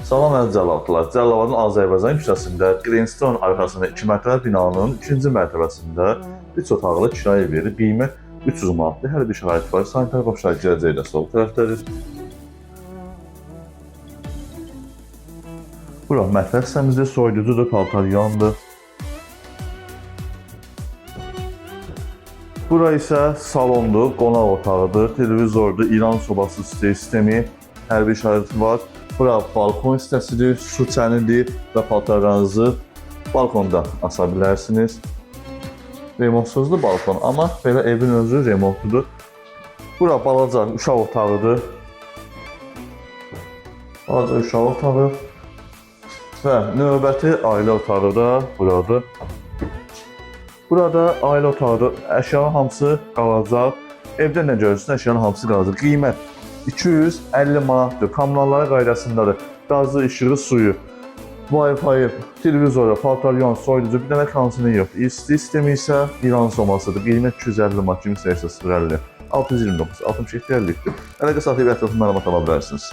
Salam əziz cəllablar. Cəllabadın Azərbaycan küçəsində Greenstone arxasında 2 mərtəbə binanın 2-ci mərtəbəsində 3 otaqlı kirayə verir. Qiymət 300 manatdır. Hər bir şərait var. Sanitar başlayı gələcəklə sol tərəfdədir. Bura mətbəx hissəmizdir. Soyuducudur, paltaryandır. Bura isə salondur, qonaq otağıdır, televizordur, İran sobası sistemi, hər bir şəraiti var. Bura balkon hissəsidir, su çənidir və paltarlarınızı balkonda asa bilərsiniz. Remontsuzdur balkon, amma belə evin özü remontludur. Bura balaca uşaq otağıdır. Balaca uşaq otağı və növbəti ailə otağı da buradır. Burada ailə otağıdır. Əşyanın hamısı qalacaq. Evdə nə görürsünüz, əşyanın hamısı qalacaq. Qiymət 250 manatdır. Kommunalları qaydasındadır. Qazı, işığı, suyu, Wi-Fi, televizoru, paltaryon, soyuducu, bir dənə konsini yox. İsti sistemi isə İran somasıdır. Qiymət 250 manat, kimi sayısı 050. 629, 67 50'dir. Əlaqə sahibi ətraflı məlumat ala bilərsiniz.